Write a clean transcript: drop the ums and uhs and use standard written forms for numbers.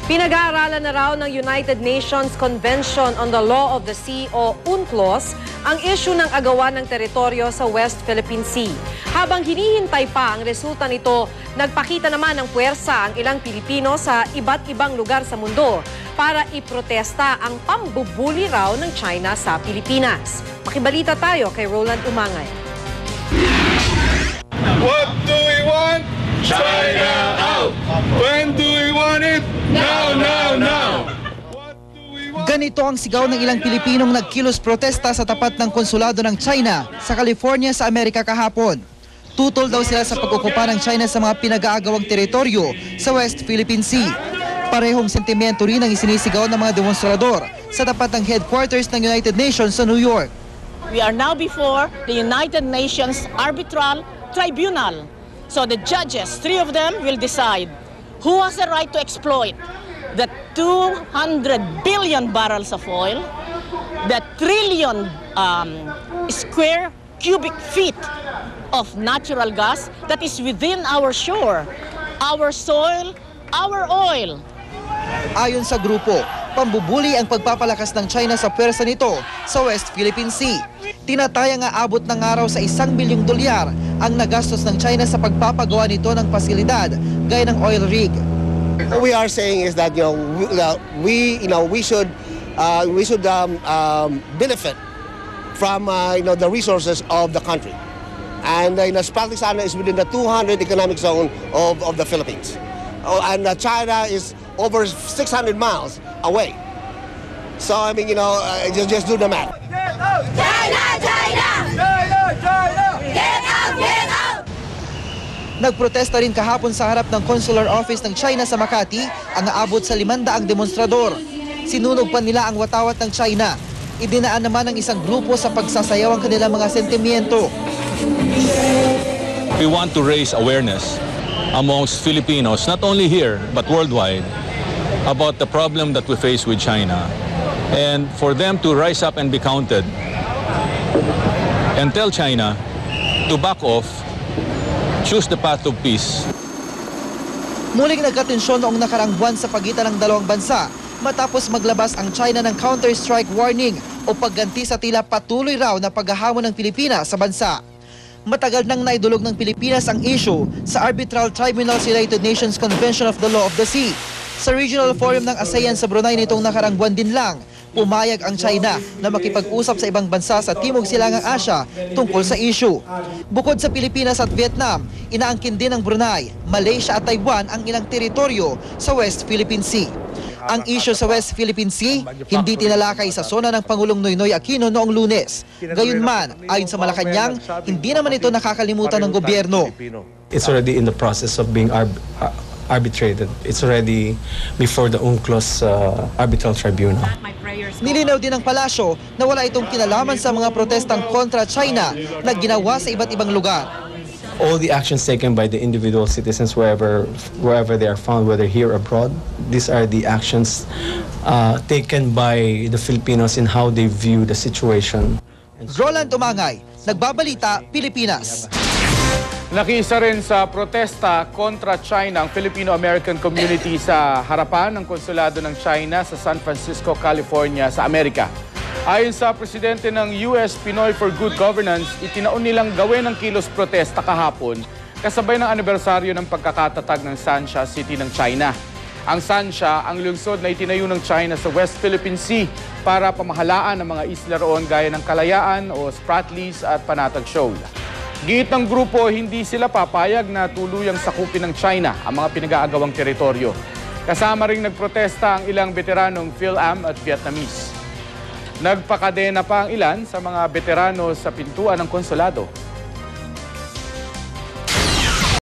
Pinag-aaralan na raw ng United Nations Convention on the Law of the Sea o UNCLOS ang issue ng agawan ng teritoryo sa West Philippine Sea. Habang hinihintay pa ang resulta nito, nagpakita naman ng puwersa ang ilang Pilipino sa iba't ibang lugar sa mundo para iprotesta ang pambubuli raw ng China sa Pilipinas. Makibalita tayo kay Roland Umangay. What do we want? China out! When do we want it? Now, now, now! Ganito ang sigaw ng ilang Pilipinong nagkilos protesta sa tapat ng konsulado ng China sa California sa Amerika kahapon. Tutol daw sila sa pag-okupa ng China sa mga pinag-aagawang teritoryo sa West Philippine Sea. Parehong sentimento rin ang isinisigaw ng mga demonstrador sa tapat ng headquarters ng United Nations sa New York. We are now before the United Nations Arbitral Tribunal. So the judges, 3 of them, will decide who has the right to exploit the 200 billion barrels of oil, the trillion square cubic feet of natural gas that is within our shore, our soil, our oil. Ayon sa grupo, pambubuli ang pagpapalakas ng China sa pwersa nito sa West Philippine Sea. Tinataya nga abot ng araw sa $1 bilyong ang nagastos ng China sa pagpapagawa nito ng pasilidad gaya ng oil rig. What we are saying is that we should benefit from the resources of the country, and Spratly Sana is within the 200 economic zone of the Philippines, and China is over 600 miles away. So I mean, just do the math. China! China! China! China! Get out! Get out! Nagprotesta rin kahapon sa harap ng consular office ng China sa Makati ang aabot sa 500 demonstrador. Sinunog pa nila ang watawat ng China. Idinaan naman ng isang grupo sa pagsasayaw ang kanilang mga sentimiento. We want to raise awareness amongst Filipinos, not only here but worldwide, about the problem that we face with China. And for them to rise up and be counted and tell China to back off, choose the path of peace. Muling nagkatensyon noong nakarang buwan sa pagitan ng dalawang bansa matapos maglabas ang China ng counter-strike warning o pagganti sa tila patuloy raw na paghahamon ng Pilipinas sa bansa. Matagal nang naidulog ng Pilipinas ang issue sa Arbitral Tribunal sa United Nations Convention of the Law of the Sea. Sa Regional Forum ng ASEAN sa Brunei nitong nakarang buwan din lang, pumayag ang China na makipag-usap sa ibang bansa sa Timog Silangang Asya tungkol sa issue. Bukod sa Pilipinas at Vietnam, inaangkin din ng Brunei, Malaysia at Taiwan ang ilang teritoryo sa West Philippine Sea. Ang issue sa West Philippine Sea, hindi tinalakay sa sona ng Pangulong Noynoy Aquino noong Lunes. Gayunman, ayon sa Malacanang, hindi naman ito nakakalimutan ng gobyerno. It's already in the process of being arbitrated. It's already before the UNCLOS Arbitral Tribunal. Nilinaw din ng palasyo na wala itong kinalaman sa mga protestang kontra China na ginawa sa iba't ibang lugar. All the actions taken by the individual citizens wherever they are found, whether here or abroad, these are the actions taken by the Filipinos in how they view the situation. Roland Umangay, Nagbabalita, Pilipinas. Nakiisa rin sa protesta kontra China ang Filipino-American community sa harapan ng konsulado ng China sa San Francisco, California sa Amerika. Ayon sa presidente ng US Pinoy for Good Governance, itinaon nilang gawin ang kilos protesta kahapon kasabay ng anibersaryo ng pagkakatatag ng Sanxia City ng China. Ang Sanxia ang lungsod na itinayo ng China sa West Philippine Sea para pamahalaan ang mga isla roon gaya ng Kalayaan o Spratlys at Panatag Shoal. Giit ng grupo, hindi sila papayag na tuluyang sakupin ng China ang mga pinag-aagawang teritoryo. Kasama ring nagprotesta ang ilang veteranong Phil-Am at Vietnamese. Nagpakadena pa ang ilan sa mga veterano sa pintuan ng konsulado.